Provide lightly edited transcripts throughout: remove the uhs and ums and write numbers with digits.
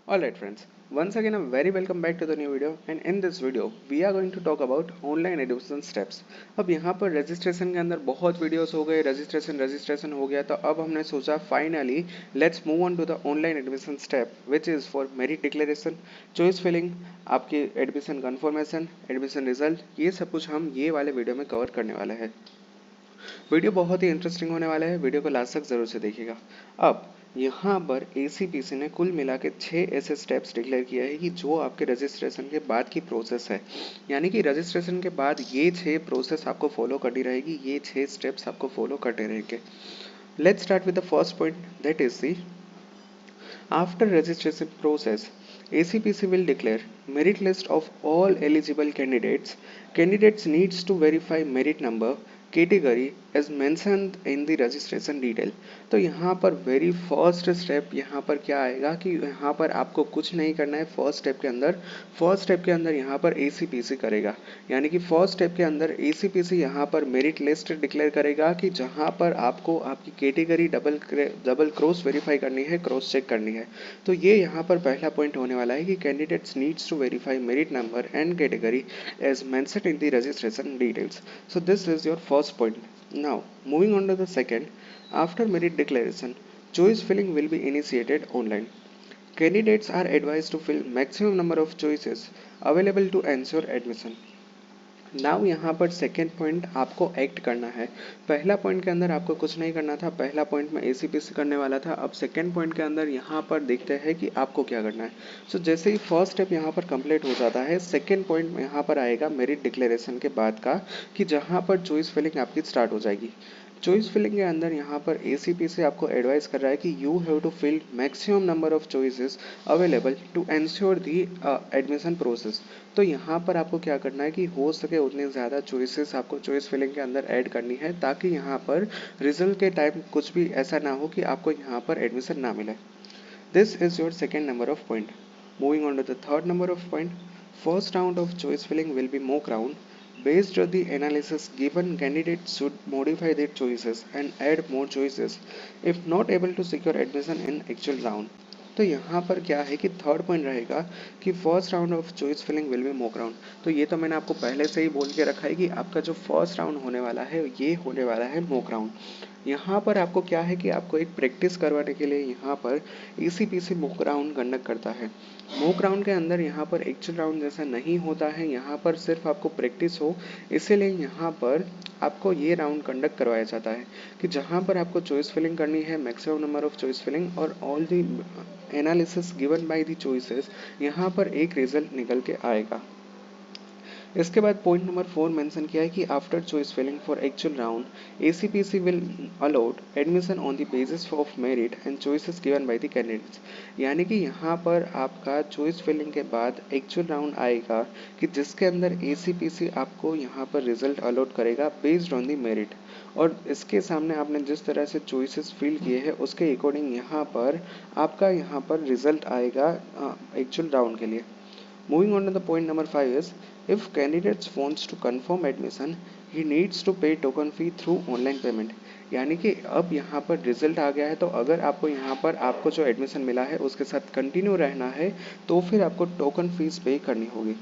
Alright friends, once again a very welcome back to the new video and in this video we are going to talk about online admission steps। अब यहाँ पर registration के अंदर बहुत videos हो गए, registration हो गया, तो अब हमने सोचा finally let's move on to the online admission step which is for merit declaration, choice filling, आपकी एडमिशन कन्फर्मेशन, एडमिशन रिजल्ट, ये सब कुछ हम ये वाले वीडियो में कवर करने वाले हैं। वीडियो बहुत ही इंटरेस्टिंग होने वाला है, वीडियो को लास्ट तक जरूर से देखिएगा। अब यहाँ पर एसीपीसी ने कुल मिला के 6 ऐसे स्टेप्स डिक्लेयर किया है कि जो आपके रजिस्ट्रेशन के बाद की प्रोसेस है, यानी कि रजिस्ट्रेशन के बाद ये 6 प्रोसेस आपको फॉलो करनी रहेगी, ये 6 स्टेप्स आपको फॉलो करने रहेंगे। Let's start with the first point, that is the after registration process, ACPC will declare merit list of all eligible candidates. Candidates needs to verify merit number, category as mentioned in the registration detail। तो यहाँ पर very first step यहाँ पर क्या आएगा कि यहाँ पर आपको कुछ नहीं करना है। फर्स्ट स्टेप के अंदर यहाँ पर ACPC करेगा, यानी कि फर्स्ट स्टेप के अंदर ACPC यहाँ पर मेरिट लिस्ट डिक्लेयर करेगा कि जहाँ पर आपको आपकी कैटेगरी डबल क्रॉस वेरीफाई करनी है, क्रॉस चेक करनी है। तो ये यहाँ पर पहला पॉइंट होने वाला है कि candidates needs to verify merit number and category as mentioned in the registration details. So this is your first point. Now, moving on to the second, after merit declaration, choice filling will be initiated online. Candidates are advised to fill maximum number of choices available to ensure admission. Now यहाँ पर second point आपको act करना है। पहला point के अंदर आपको कुछ नहीं करना था, पहला पॉइंट में एसीपीसी करने वाला था। अब सेकेंड पॉइंट के अंदर यहाँ पर देखते हैं कि आपको क्या करना है। सो जैसे ही फर्स्ट स्टेप यहाँ पर कंप्लीट हो जाता है, सेकेंड पॉइंट में यहाँ पर आएगा मेरिट डिक्लेरेशन के बाद का, कि जहाँ पर चॉइस फिलिंग आपकी स्टार्ट हो जाएगी। चॉइस फिलिंग के अंदर यहाँ पर एसीपीसी आपको एडवाइस कर रहा है कि you have to fill maximum number of choices available to ensure the admission process. तो यहाँ पर आपको क्या करना है कि हो सके उतने ज़्यादा चॉइसेस आपको चॉइस फिलिंग के अंदर ऐड करनी है, ताकि यहाँ पर रिजल्ट के टाइम कुछ भी ऐसा ना हो कि आपको यहाँ पर एडमिशन ना मिले। This is your second number of point. Moving on to the third number of point, first round of choice filling will be mock round. Based on the analysis given, candidates should modify their choices and add more choices if not able to secure admission in actual round। तो यहाँ पर क्या है कि third point रहेगा कि first round of choice filling will be mock round. तो ये तो मैंने आपको पहले से ही बोल के रखा है कि आपका जो फर्स्ट राउंड होने वाला है ये होने वाला है मॉक राउंड। यहाँ पर आपको क्या है कि आपको एक प्रैक्टिस करवाने के लिए यहाँ पर एसीपीसी मॉक राउंड कंडक्ट करता है। मॉक राउंड के अंदर यहाँ पर एक्चुअल राउंड जैसा नहीं होता है, यहाँ पर सिर्फ आपको प्रैक्टिस हो, इसीलिए यहाँ पर आपको ये राउंड कंडक्ट करवाया जाता है कि जहाँ पर आपको चॉइस फिलिंग करनी है, maximum number of choice filling और all the analysis given by the choices, यहाँ पर एक रिजल्ट निकल के आएगा। इसके बाद पॉइंट नंबर 4 मेंशन किया है कि after choice filling for actual round ACPC will allowed admission on the basis of merit and choices given by the candidates. यानी कि यहाँ पर आपका चॉइस फिलिंग के बाद एक्चुअल राउंड आएगा कि जिसके अंदर एसीपीसी आपको यहाँ पर रिजल्ट अलॉट करेगा बेस्ड ऑन द मेरिट, और इसके सामने आपने जिस तरह से चॉइसेस फिल किए हैं उसके अकॉर्डिंग यहाँ पर आपका यहाँ पर रिजल्ट आएगा एक्चुअल राउंड के लिए। Moving on to the point number 5 is, if candidates wants to confirm admission, he needs to pay token fee through online payment। यानी कि अब यहाँ पर रिजल्ट आ गया है, तो अगर आपको यहाँ पर आपको जो एडमिशन मिला है उसके साथ कंटिन्यू रहना है तो फिर आपको टोकन फीस पे करनी होगी।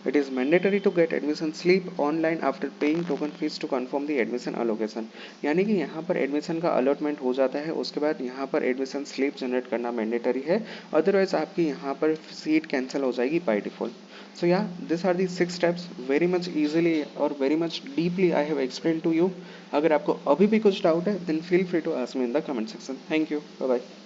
It is mandatory to get admission slip online after paying token fees to confirm the admission allocation। यानी कि यहाँ पर एडमिशन का अलॉटमेंट हो जाता है, उसके बाद यहाँ पर एडमिशन स्लिप जनरेट करना मैंडेटरी है, अदरवाइज आपकी यहाँ पर सीट कैंसिल हो जाएगी बाय डिफॉल्ट। सो या this are the 6 steps, very much easily और very much deeply I have explain to you. अगर आपको अभी भी कुछ डाउट है then feel free to ask me in the comment section. Thank you, bye bye.